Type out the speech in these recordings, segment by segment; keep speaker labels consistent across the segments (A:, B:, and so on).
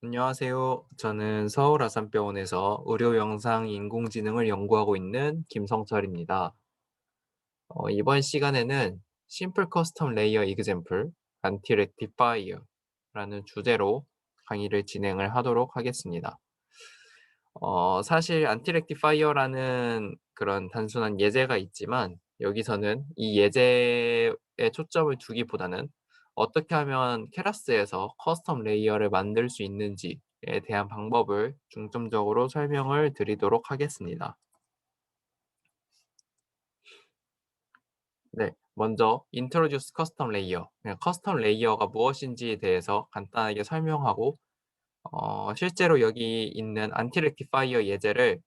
A: 안녕하세요. 저는 서울 아산병원에서 의료 영상 인공지능을 연구하고 있는 김성철입니다. 이번 시간에는 심플 커스텀 레이어 이그젬플 안티 렉티파이어라는 주제로 강의를 진행을 하도록 하겠습니다. 사실 안티 렉티파이어라는 그런 단순한 예제가 있지만 여기서는 이 예제에 초점을 두기보다는 어떻게 하면 케라스에서 커스텀 레이어를 만들 수 있는지에 대한 방법을 중점적으로 설명을 드리도록 하겠습니다. 네, 먼저 Introduce Custom Layer, 그냥 커스텀 레이어가 무엇인지에 대해서 간단하게 설명하고 실제로 여기 있는 안티 렉티파이어 예제를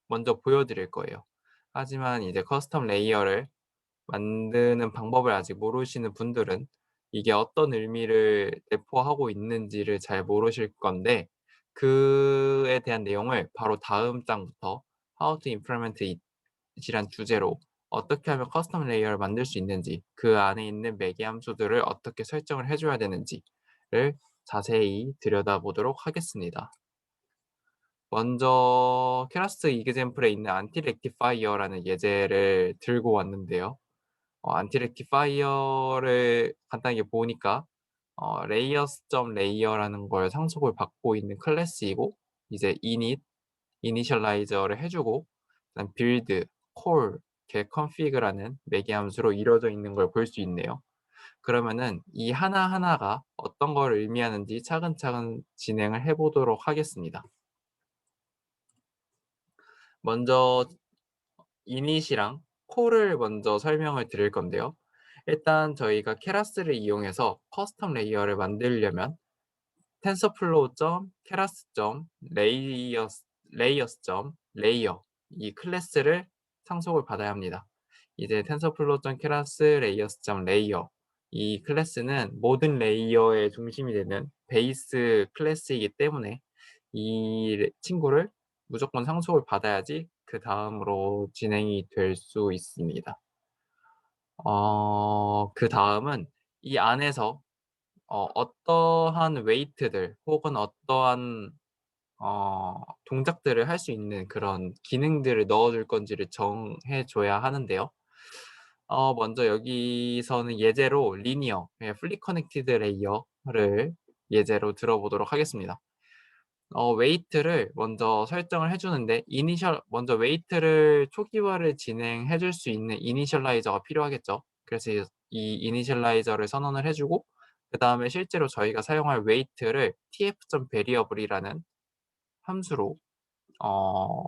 A: 먼저 보여드릴 거예요. 하지만 이제 커스텀 레이어를 만드는 방법을 아직 모르시는 분들은 이게 어떤 의미를 내포하고 있는지를 잘 모르실 건데 그에 대한 내용을 바로 다음 장부터 How to implement it이란 주제로 어떻게 하면 커스텀 레이어를 만들 수 있는지, 그 안에 있는 매개 함수들을 어떻게 설정을 해 줘야 되는지를 자세히 들여다보도록 하겠습니다. 먼저 케라스 이그젬플에 있는 안티 렉티파이어라는 예제를 들고 왔는데요. 안티 렉티파이어를 간단하게 보니까 layers.layer라는 걸 상속을 받고 있는 클래스이고 이제 init, 이니셜라이저를 해 주고 그다음 build, call, get config라는 매개 함수로 이루어져 있는 걸 볼 수 있네요. 그러면은 이 하나하나가 어떤 걸 의미하는지 차근차근 진행을 해 보도록 하겠습니다. 먼저 이닛이랑 콜을 먼저 설명을 드릴 건데요. 일단 저희가 케라스를 이용해서 커스텀 레이어를 만들려면 tensorflow.keras.layers layers.layer 이 클래스를 상속을 받아야 합니다. 이제 tensorflow.keras layers.layer 이 클래스는 모든 레이어의 중심이 되는 베이스 클래스이기 때문에 이 친구를 무조건 상속을 받아야지 그다음으로 진행이 될 수 있습니다. 그다음은 이 안에서 어떠한 웨이트들 혹은 어떠한 동작들을 할 수 있는 그런 기능들을 넣어 줄 건지를 정해 줘야 하는데요. 먼저 여기서는 예제로 리니어, 예 fully connected layer를 예제로 들어보도록 하겠습니다. 웨이트를 먼저 설정을 해 주는데 먼저 웨이트를 초기화를 진행해 줄 수 있는 이니셜라이저가 필요하겠죠. 그래서 이 이니셜라이저를 선언을 해 주고 그다음에 실제로 저희가 사용할 웨이트를 tf.variable이라는 함수로 어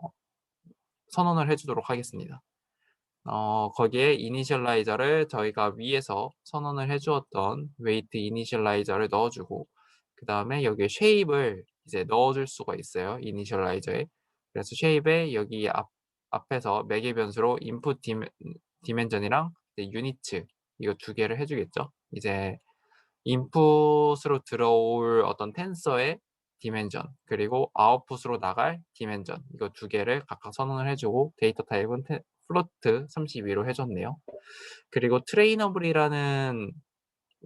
A: 선언을 해 주도록 하겠습니다. 거기에 이니셜라이저를 저희가 위에서 선언을 해 주었던 웨이트 이니셜라이저를 넣어 주고 그다음에 여기에 쉐입을 이제 넣어 줄 수가 있어요, 이니셜라이저에. 그래서 쉐입에 여기 앞에서 매개 변수로 input dimension이랑 이제 units 이거 두 개를 해 주겠죠. 이제 인풋으로 들어올 어떤 텐서의 디멘전 그리고 아웃풋으로 나갈 디멘전 이거 두 개를 각각 선언을 해 주고 데이터 타입은 플로트 32로 해 줬네요. 그리고 트레이너블이라는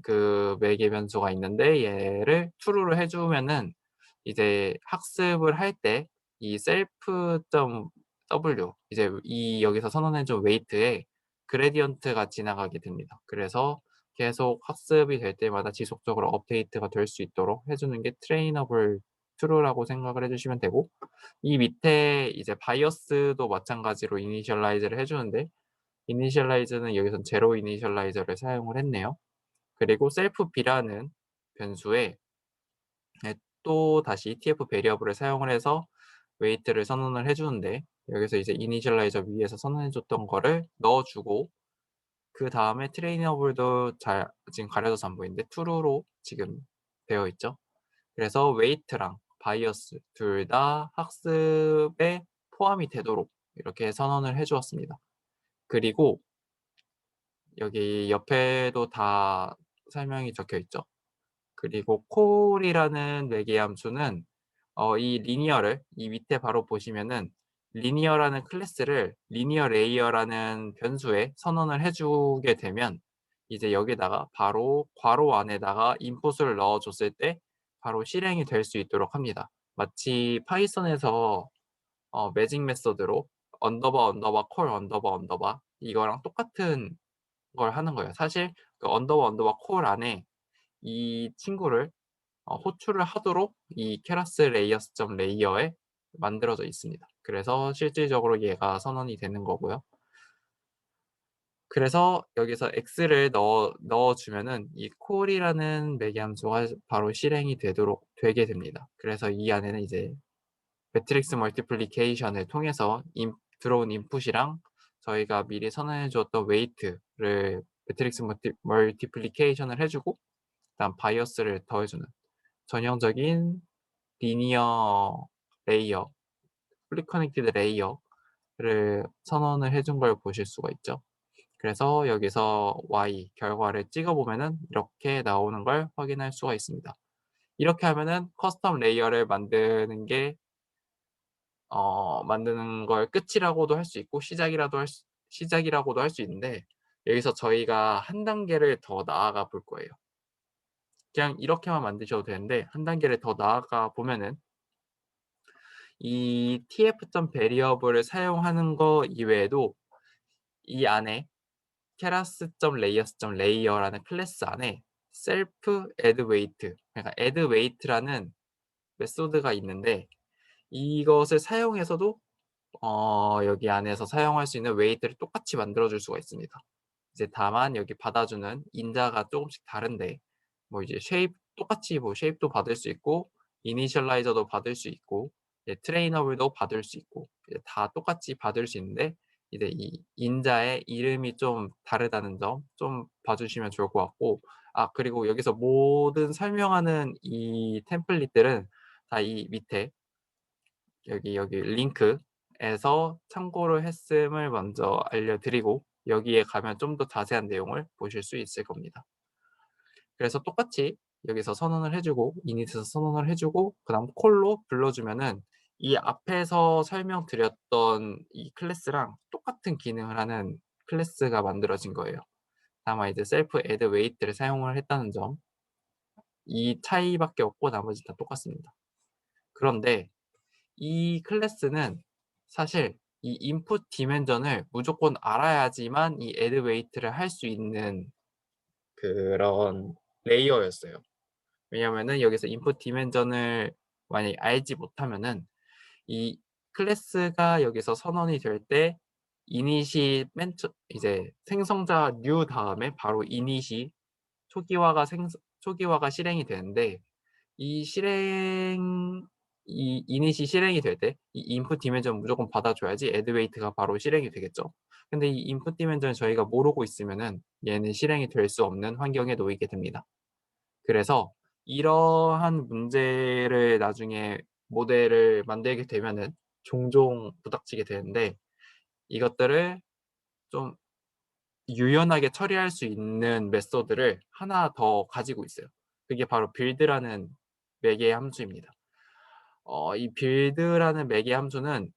A: 그 매개 변수가 있는데 얘를 true로 해 주면은 이제 학습을 할 때 이 self.w 이제 이 여기서 선언해 준 웨이트에 그레디언트가 지나가게 됩니다. 그래서 계속 학습이 될 때마다 지속적으로 업데이트가 될 수 있도록 해 주는 게 트레이너블 true라고 생각을 해 주시면 되고 이 밑에 이제 바이어스도 마찬가지로 이니셜라이즈를 해 주는데 이니셜라이즈는 여기선 제로 이니셜라이저를 사용을 했네요. 그리고 self b라는 변수에 또다시 tf 베리어블을 사용을 해서 웨이트를 선언을 해 주는데 여기서 이제 이니셜라이저 위에서 선언해 줬던 거를 넣어 주고 그다음에 트레이너블도 잘 지금 가려져서 안 보이는데 true로 지금 되어 있죠. 그래서 웨이트랑 바이어스 둘 다 학습에 포함이 되도록 이렇게 선언을 해 주었습니다. 그리고 여기 옆에도 다 설명이 적혀 있죠. 그리고 콜이라는 매개 함수는 이 리니어를 이 밑에 바로 보시면은 리니어라는 클래스를 리니어 레이어라는 변수에 선언을 해 주게 되면 이제 여기다가 바로 괄호 안에다가 인풋을 넣어 줬을 때 바로 실행이 될 수 있도록 합니다. 마치 파이썬에서 매직 메소드로 언더바, 언더바, 콜, 언더바, 언더바 이거랑 똑같은 걸 하는 거예요. 사실 그 언더바, 언더바, 콜 안에 이 친구를 호출을 하도록 이 keras layers 점 layer에 만들어져 있습니다. 그래서 실질적으로 얘가 선언이 되는 거고요. 그래서 여기서 x를 넣어 주면은 이 콜이라는 매개 함수가 바로 실행이 되게 됩니다. 그래서 이 안에는 이제 매트릭스 멀티플리케이션을 통해서 들어온 인풋이랑 저희가 미리 선언해 주었던 웨이트를 매트릭스 멀티플리케이션을 해 주고 그다음 바이어스를 더해 주는 전형적인 리니어 레이어, 풀리 커넥티드 레이어를 선언을 해준 걸 보실 수가 있죠. 그래서 여기서 y 결과를 찍어 보면은 이렇게 나오는 걸 확인할 수가 있습니다. 이렇게 하면은 커스텀 레이어를 만드는 걸 끝이라고도 할 수 있고 시작이라고도 할 수 있는데 여기서 저희가 한 단계를 더 나아가 볼 거예요. 그냥 이렇게만 만드셔도 되는데 한 단계를 더 나아가 보면은 이 tf 베리어블을 사용하는 거 이외에도 이 안에 keras.layers.layer라는 클래스 안에 self add weight 그러니까 add weight라는 메소드가 있는데 이것을 사용해서도 여기 안에서 사용할 수 있는 웨이트를 똑같이 만들어 줄 수가 있습니다. 이제 다만 여기 받아주는 인자가 조금씩 다른데 뭐 이제 쉐입 똑같이 뭐 쉐입도 받을 수 있고 이니셜라이저도 받을 수 있고 이제 트레이너블도 받을 수 있고 이제 다 똑같이 받을 수 있는데 이제 이 인자의 이름이 좀 다르다는 점 좀 봐주시면 좋을 것 같고 그리고 여기서 모든 설명하는 이 템플릿들은 다 이 밑에 여기 링크에서 참고를 했음을 먼저 알려드리고 여기에 가면 좀 더 자세한 내용을 보실 수 있을 겁니다. 그래서 똑같이 여기서 선언을 해 주고 init에서 선언을 해 주고 그다음 콜로 불러 주면은 이 앞에서 설명드렸던 이 클래스랑 똑같은 기능을 하는 클래스가 만들어진 거예요. 다만 이제 self add weight를 사용을 했다는 점 이 차이밖에 없고 나머지 다 똑같습니다. 그런데 이 클래스는 사실 이 input dimension을 무조건 알아야지만 이 add weight를 할 수 있는 그런 레이어였어요. 왜냐면은 여기서 input dimension을 만약에 알지 못하면은 이 클래스가 여기서 선언이 될 때 init이 이제 생성자 new 다음에 바로 init이 초기화가 실행이 되는데 이 실행 이 이닛이 실행이 될 때 이 input dimension 무조건 받아줘야지 add weight가 바로 실행이 되겠죠. 근데 이 input dimension을 저희가 모르고 있으면은 얘는 실행이 될 수 없는 환경에 놓이게 됩니다. 그래서 이러한 문제를 나중에 모델을 만들게 되면은 종종 부닥치게 되는데 이것들을 좀 유연하게 처리할 수 있는 메소드를 하나 더 가지고 있어요. 그게 바로 build라는 매개 함수입니다. 이 build라는 매개 함수는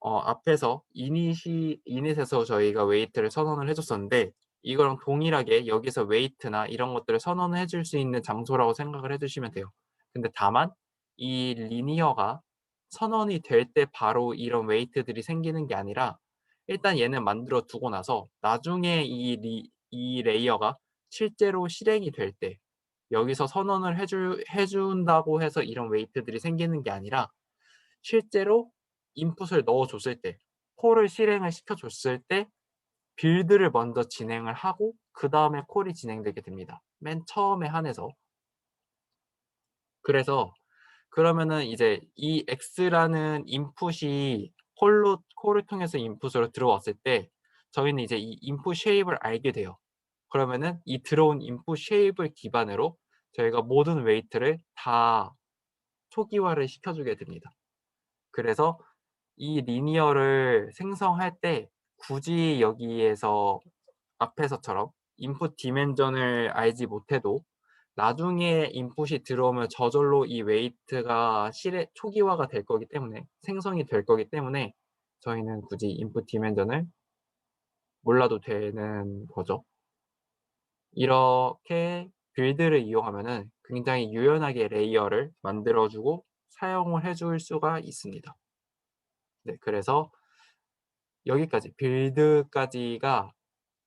A: 앞에서 init에서 저희가 웨이트를 선언을 해 줬었는데 이거랑 동일하게 여기서 웨이트나 이런 것들을 선언을 해줄 수 있는 장소라고 생각을 해 주시면 돼요. 근데 다만 이 리니어가 선언이 될 때 바로 이런 웨이트들이 생기는 게 아니라 일단 얘는 만들어 두고 나서 나중에 이 레이어가 실제로 실행이 될 때 여기서 선언을 해 준다고 해서 이런 웨이트들이 생기는 게 아니라 실제로 인풋을 넣어 줬을 때 콜을 실행을 시켜 줬을 때 빌드를 먼저 진행을 하고 그다음에 콜이 진행되게 됩니다. 맨 처음에 한해서. 그래서 그러면은 이제 이 x라는 인풋이 콜을 통해서 인풋으로 들어왔을 때 저희는 이제 이 인풋 쉐입을 알게 돼요. 그러면은 이 들어온 인풋 쉐입을 기반으로 저희가 모든 웨이트를 다 초기화를 시켜 주게 됩니다. 그래서 이 리니어를 생성할 때 굳이 여기에서 앞에서처럼 인풋 디멘전을 알지 못해도 나중에 인풋이 들어오면 저절로 이 웨이트가 초기화가 될 거기 때문에 생성이 될 거기 때문에 저희는 굳이 인풋 디멘전을 몰라도 되는 거죠. 이렇게 빌드를 이용하면은 굉장히 유연하게 레이어를 만들어 주고 사용을 해줄 수가 있습니다. 네, 그래서 여기까지 빌드까지가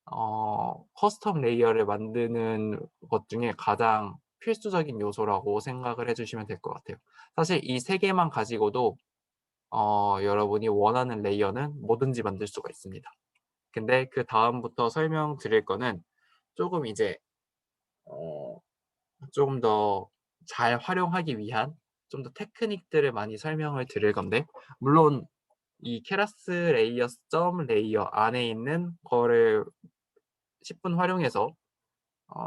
A: 커스텀 레이어를 만드는 것 중에 가장 필수적인 요소라고 생각을 해 주시면 될 것 같아요. 사실 이 세 개만 가지고도 여러분이 원하는 레이어는 뭐든지 만들 수가 있습니다. 근데 그다음부터 설명드릴 거는 쪼금 이제 어 좀 더 잘 활용하기 위한 좀 더 테크닉들을 많이 설명을 드릴 건데, 물론 이 케라스 레이어 점 레이어 안에 있는 거를 10분 활용해서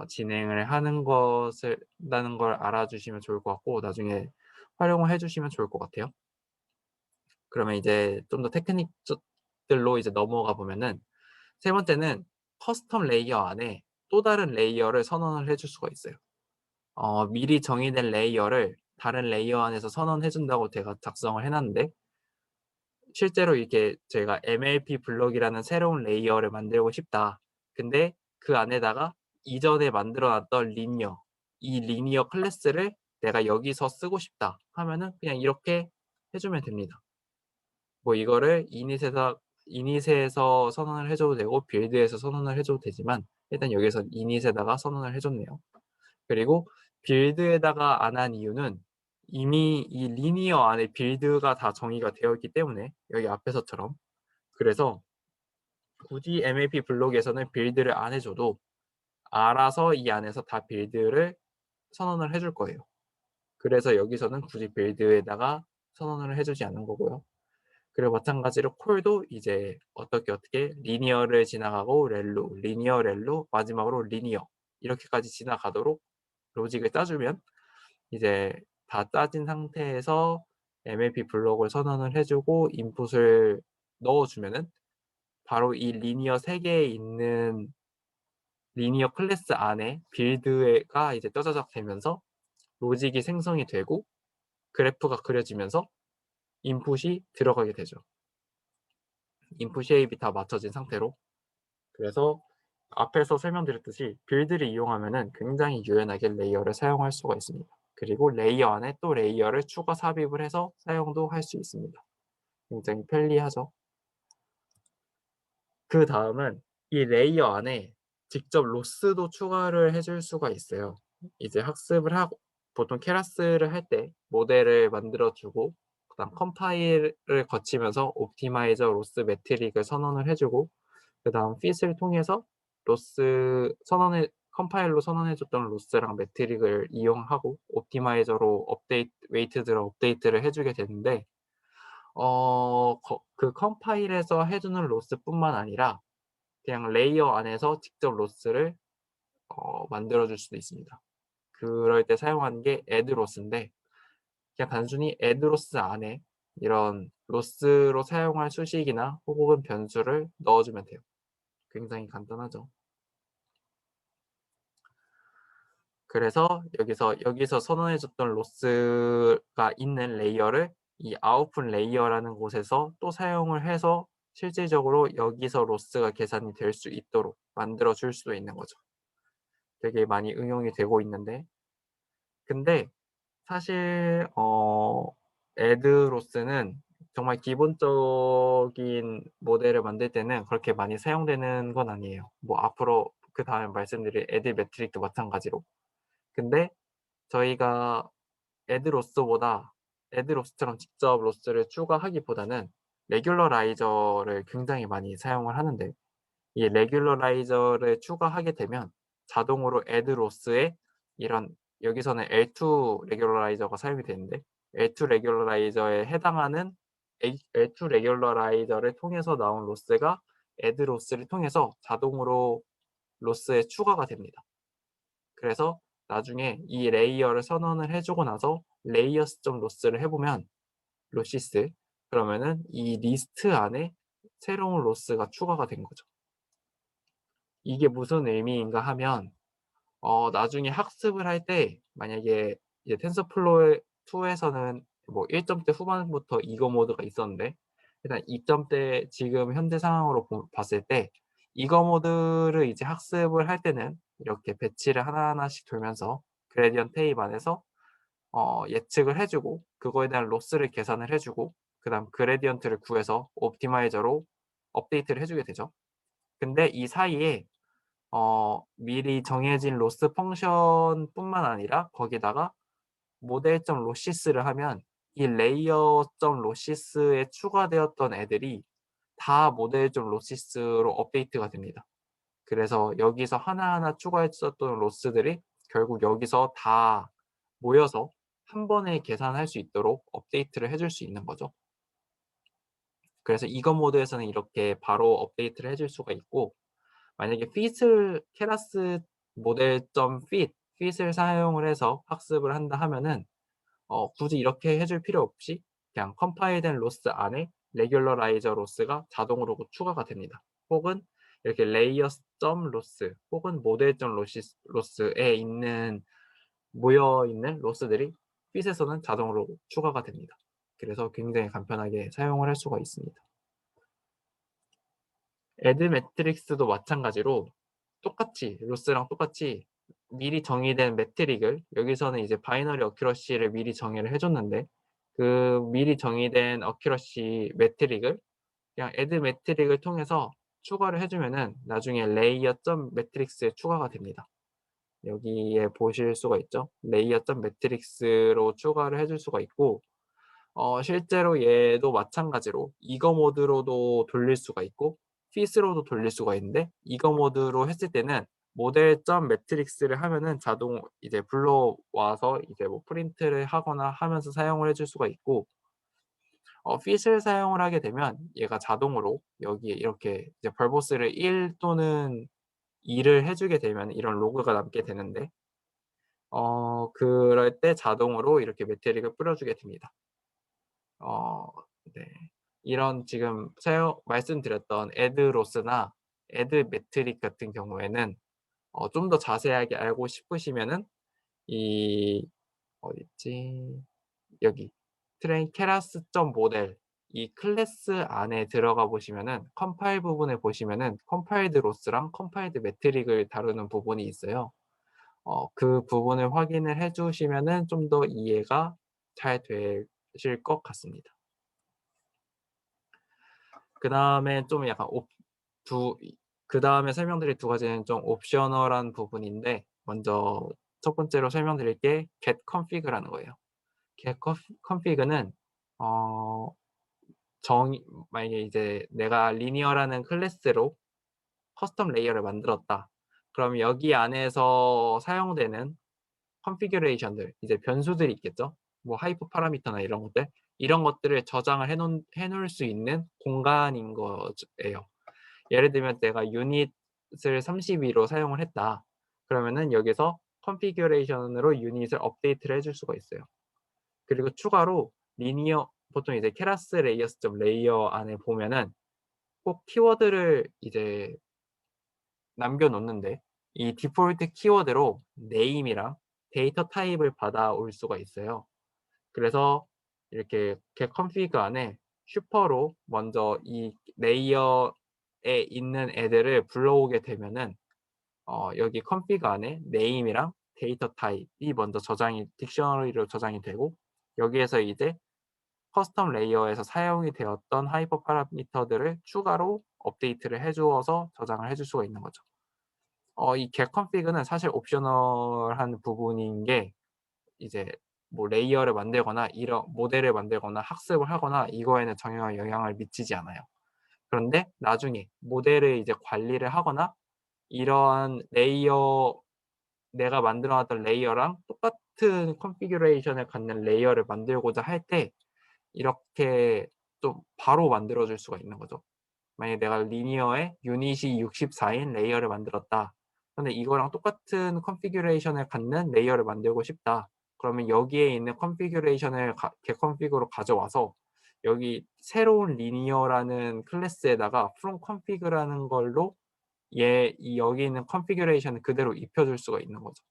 A: 진행을 하는 것을 다는 걸 알아주시면 좋을 것 같고, 나중에 활용을 해 주시면 좋을 것 같아요. 그러면 이제 좀 더 테크닉 들로 이제 넘어가 보면은, 세 번째는 커스텀 레이어 안에 또 다른 레이어를 선언을 해줄 수가 있어요. 미리 정의된 레이어를 다른 레이어 안에서 선언해 준다고 제가 작성을 해 놨는데, 실제로 이렇게 제가 MLP 블록이라는 새로운 레이어를 만들고 싶다. 근데 그 안에다가 이전에 만들어 놨던 리니어, 이 리니어 클래스를 내가 여기서 쓰고 싶다 하면은 그냥 이렇게 해 주면 됩니다. 뭐 이거를 이닛에서 선언을 해 줘도 되고 빌드에서 선언을 해 줘도 되지만, 일단 여기서 이닛에다가 선언을 해 줬네요. 그리고 빌드에다가 안 한 이유는, 이미 이 리니어 안에 빌드가 다 정의가 되어 있기 때문에, 여기 앞에서처럼. 그래서 굳이 MLP 블록에서는 빌드를 안 해 줘도 알아서 이 안에서 다 빌드를 선언을 해줄 거예요. 그래서 여기서는 굳이 빌드에다가 선언을 해 주지 않는 거고요. 그리고 마찬가지로 콜도 이제 어떻게 리니어를 지나가고 렐로, 리니어 렐로, 마지막으로 리니어, 이렇게까지 지나가도록 로직을 짜 주면, 이제 다 짜진 상태에서 MLP 블록을 선언을 해 주고 인풋을 넣어 주면은, 바로 이 리니어 3 개에 있는 리니어 클래스 안에 빌드가 이제 떠저작 되면서 로직이 생성이 되고 그래프가 그려지면서 인풋이 들어가게 되죠. 인풋 쉐입이 다 맞춰진 상태로. 그래서 앞에서 설명드렸듯이 빌드를 이용하면은 굉장히 유연하게 레이어를 사용할 수가 있습니다. 그리고 레이어 안에 또 레이어를 추가 삽입을 해서 사용도 할 수 있습니다. 굉장히 편리하죠. 그다음은 이 레이어 안에 직접 로스도 추가를 해줄 수가 있어요. 이제 학습을 하고 보통 케라스를 할 때 모델을 만들어 주고, 그다음 컴파일을 거치면서 옵티마이저 로스 매트릭을 선언을 해 주고, 그다음 fit을 통해서 로스 선언해 컴파일로 선언해 줬던 로스랑 매트릭을 이용하고 옵티마이저로 웨이트드로 업데이트를 해 주게 되는데, 그 컴파일에서 해 주는 로스뿐만 아니라 그냥 레이어 안에서 직접 로스를 만들어 줄 수도 있습니다. 그럴 때 사용하는 게 add 로스인데, 그냥 단순히 add 로스 안에 이런 로스로 사용할 수식이나 혹은 변수를 넣어 주면 돼요. 굉장히 간단하죠. 그래서 여기서 선언해 줬던 로스가 있는 레이어를 이 아웃풋 레이어라는 곳에서 또 사용을 해서 실질적으로 여기서 로스가 계산이 될 수 있도록 만들어 줄 수도 있는 거죠. 되게 많이 응용이 되고 있는데, 근데 사실 add 로스는 정말 기본적인 모델을 만들 때는 그렇게 많이 사용되는 건 아니에요. 뭐 앞으로 그다음에 말씀드릴 add 매트릭도 마찬가지로. 근데 저희가 애드 로스처럼 직접 로스를 추가하기보다는 레귤러라이저를 굉장히 많이 사용을 하는데, 이 레귤러라이저를 추가하게 되면 자동으로 애드 로스에 이런, 여기서는 L2 레귤러라이저가 사용이 되는데, L2 레귤러라이저에 해당하는 L2 레귤러라이저를 통해서 나온 로스가 애드 로스를 통해서 자동으로 로스에 추가가 됩니다. 그래서 나중에 이 레이어를 선언을 해 주고 나서 layers.loss를 해 보면, 로시스, 그러면은 이 리스트 안에 새로운 로스가 추가가 된 거죠. 이게 무슨 의미인가 하면, 나중에 학습을 할 때 만약에 이제 텐서플로우 2에서는 뭐 1점대 후반부터 이거 모드가 있었는데, 일단 2점대 지금 현재 상황으로 봤을 때 이거 모드를 이제 학습을 할 때는 이렇게 배치를 하나하나씩 돌면서 그레디언트 테이프 안에서 예측을 해 주고 그거에 대한 로스를 계산을 해 주고 그다음 그레디언트를 구해서 옵티마이저로 업데이트를 해 주게 되죠. 근데 이 사이에 미리 정해진 로스 펑션뿐만 아니라 거기다가 모델.로시스를 하면 이 레이어.로시스에 추가되었던 애들이 다 모델.로시스로 업데이트가 됩니다. 그래서 여기서 하나하나 추가했었던 로스들이 결국 여기서 다 모여서 한 번에 계산할 수 있도록 업데이트를 해줄 수 있는 거죠. 그래서 이거 모드에서는 이렇게 바로 업데이트를 해줄 수가 있고 만약에 fit을 keras model.fit fit을 사용을 해서 학습을 한다 하면은 굳이 이렇게 해줄 필요 없이 그냥 컴파일된 로스 안에 레귤러라이저 로스가 자동으로 추가가 됩니다. 혹은 이렇게 layers.loss 혹은 model.loss에 있는 모여 있는 로스들이 fit에서는 자동으로 추가가 됩니다. 그래서 굉장히 간편하게 사용을 할 수가 있습니다. 애드 매트릭스도 마찬가지로 똑같이 로스랑 똑같이 미리 정의된 매트릭을 여기서는 이제 바이너리 어큐러시를 미리 정의를 해 줬는데 그 미리 정의된 어큐러시 매트릭을 그냥 애드 매트릭을 통해서 추가를 해 주면은 나중에 레이어 점 매트릭스에 추가가 됩니다. 여기에 보실 수가 있죠. 레이어 점 매트릭스로 추가를 해줄 수가 있고 실제로 얘도 마찬가지로 이거 모드로도 돌릴 수가 있고 fit으로도 돌릴 수가 있는데 이거 모드로 했을 때는 모델.매트릭스를 하면은 자동 이제 불러와서 이제 뭐 프린트를 하거나 하면서 사용을 해줄 수가 있고 fit을 사용을 하게 되면 얘가 자동으로 여기에 이렇게 이제 벌보스를 1 또는 2를 해 주게 되면 이런 로그가 남게 되는데 그럴 때 자동으로 이렇게 매트릭을 뿌려 주게 됩니다. 어 네. 이런 지금 사용 말씀드렸던 애드 로스나 애드 매트릭 같은 경우에는 좀 더 자세하게 알고 싶으시면은 이 어딨지? 여기 트레인 케라스 점 모델 이 클래스 안에 들어가 보시면은 컴파일 부분에 보시면은 컴파일드 로스랑 컴파일드 매트릭을 다루는 부분이 있어요. 그 부분을 확인을 해 주시면은 좀 더 이해가 잘 되실 것 같습니다. 그다음에 좀 약간 두 그다음에 설명드릴 두 가지는 좀 옵셔널한 부분인데 먼저 첫 번째로 설명드릴 게 get config라는 거예요. config는 어 정의 만약에 이제 내가 리니어라는 클래스로 커스텀 레이어를 만들었다. 그럼 여기 안에서 사용되는 컨피규레이션들 이제 변수들이 있겠죠. 뭐 하이퍼 파라미터나 이런 것들. 이런 것들을 저장을 해 놓을 수 있는 공간인 거예요. 예를 들면 내가 유닛을 32로 사용을 했다. 그러면은 여기서 컨피규레이션으로 유닛을 업데이트를 해줄 수가 있어요. 그리고 추가로 리니어 보통 이제 keras layers.layer 안에 보면은 꼭 키워드를 이제 남겨 놓는데 이 디폴트 키워드로 name이랑 데이터 타입을 받아올 수가 있어요. 그래서 이렇게 get config 안에 슈퍼로 먼저 이 레이어에 있는 애들을 불러오게 되면은 여기 config 안에 name이랑 데이터 타입이 먼저 저장이 딕셔너리로 저장이 되고 여기에서 이제 커스텀 레이어에서 사용이 되었던 하이퍼 파라미터들을 추가로 업데이트를 해 주어서 저장을 해줄 수가 있는 거죠. 이 get config는 사실 옵셔널한 부분인 게 이제 뭐 레이어를 만들거나 이런 모델을 만들거나 학습을 하거나 이거에는 전혀 영향을 미치지 않아요. 그런데 나중에 모델을 이제 관리를 하거나 이러한 레이어 내가 만들어 놨던 레이어랑 똑같은 컨피규레이션을 갖는 레이어를 만들고자 할 때 이렇게 좀 바로 만들어 줄 수가 있는 거죠. 만약에 내가 리니어에 유닛이 64인 레이어를 만들었다. 근데 이거랑 똑같은 컨피규레이션을 갖는 레이어를 만들고 싶다. 그러면 여기에 있는 컨피규레이션을 get config으로 가져와서 여기 새로운 리니어라는 클래스에다가 from config라는 걸로 이 여기 있는 컨피규레이션을 그대로 입혀 줄 수가 있는 거죠.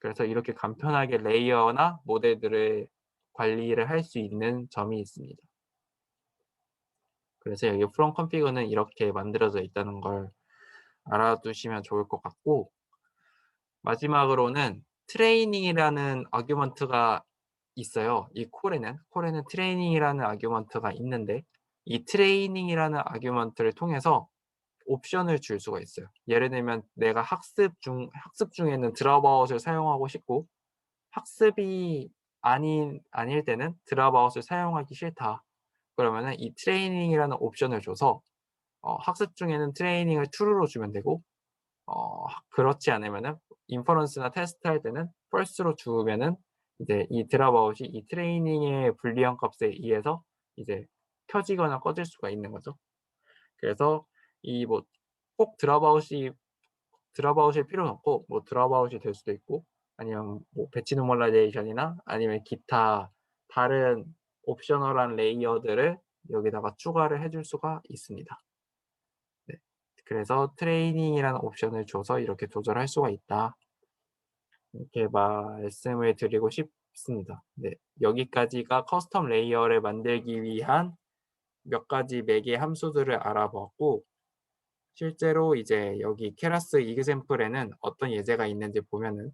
A: 그래서 이렇게 간편하게 레이어나 모델들을 관리를 할 수 있는 점이 있습니다. 그래서 여기 from config는 이렇게 만들어져 있다는 걸 알아두시면 좋을 것 같고 마지막으로는 트레이닝이라는 아규먼트가 있어요. 이 콜에는 트레이닝이라는 아규먼트가 있는데 이 트레이닝이라는 아규먼트를 통해서 옵션을 줄 수가 있어요. 예를 들면 내가 학습 중에는 드랍아웃을 사용하고 싶고 학습이 아닐 때는 드랍아웃을 사용하기 싫다. 그러면은 이 트레이닝이라는 옵션을 줘서 학습 중에는 트레이닝을 true로 주면 되고 그렇지 않으면은 인퍼런스나 테스트할 때는 false로 주면은 이제 이 드랍아웃이 이 트레이닝의 불리한 값에 의해서 이제 켜지거나 꺼질 수가 있는 거죠. 그래서 이 뭐 꼭 드랍아웃일 필요는 없고 뭐 드랍아웃이 될 수도 있고 아니면 뭐 배치 노멀라이제이션이나 아니면 기타 다른 옵셔널한 레이어들을 여기다가 추가를 해줄 수가 있습니다. 네. 그래서 트레이닝이라는 옵션을 줘서 이렇게 조절할 수가 있다. 이렇게 말씀을 드리고 싶습니다. 네. 여기까지가 커스텀 레이어를 만들기 위한 몇 가지 매개 함수들을 알아봤고 실제로 이제 여기 케라스 이그샘플에는 어떤 예제가 있는지 보면은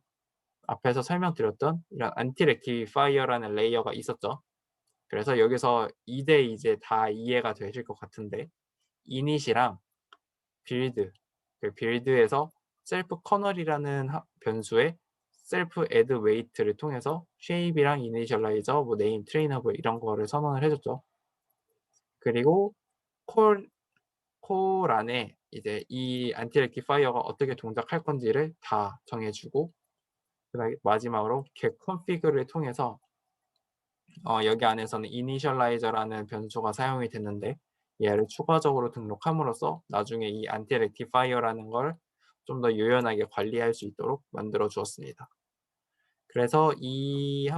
A: 앞에서 설명드렸던 이런 안티 렉티파이어라는 레이어가 있었죠. 그래서 여기서 2대 이제 다 이해가 되실 것 같은데 이닛이랑 빌드, 그 빌드에서 셀프 커널이라는 변수에 셀프 애드 웨이트를 통해서 쉐입이랑 이니셜라이저, 뭐 네임, 트레이너블 이런 거를 선언을 해줬죠. 그리고 콜, 콜 안에 이제 이 안티 렉티파이어가 어떻게 동작할 건지를 다 정해주고 그다음에 마지막으로 get config를 통해서 여기 안에서는 이니셜라이저라는 변수가 사용이 됐는데 얘를 추가적으로 등록함으로써 나중에 이 안티 렉티파이어라는 걸 좀 더 유연하게 관리할 수 있도록 만들어 주었습니다. 그래서 이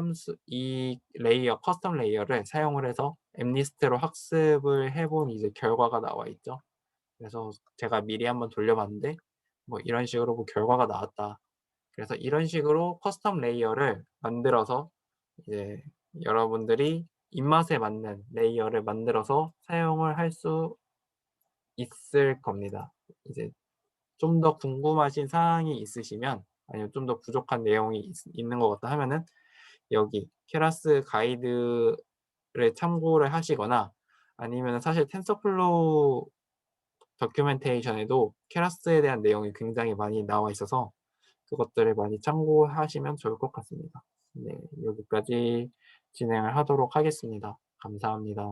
A: 레이어, 커스텀 레이어를 사용을 해서 엠리스트로 학습을 해본 이제 결과가 나와 있죠. 그래서 제가 미리 한번 돌려봤는데 뭐 이런 식으로 뭐 결과가 나왔다. 그래서 이런 식으로 커스텀 레이어를 만들어서 이제 여러분들이 입맛에 맞는 레이어를 만들어서 사용을 할 수 있을 겁니다. 이제 좀 더 궁금하신 사항이 있으시면 아니면 좀 더 부족한 내용이 있는 것 같다 하면은 여기 케라스 가이드를 참고를 하시거나 아니면은 사실 텐서플로우 다큐멘테이션에도 케라스에 대한 내용이 굉장히 많이 나와 있어서 그것들을 많이 참고하시면 좋을 것 같습니다. 네, 여기까지 진행을 하도록 하겠습니다. 감사합니다.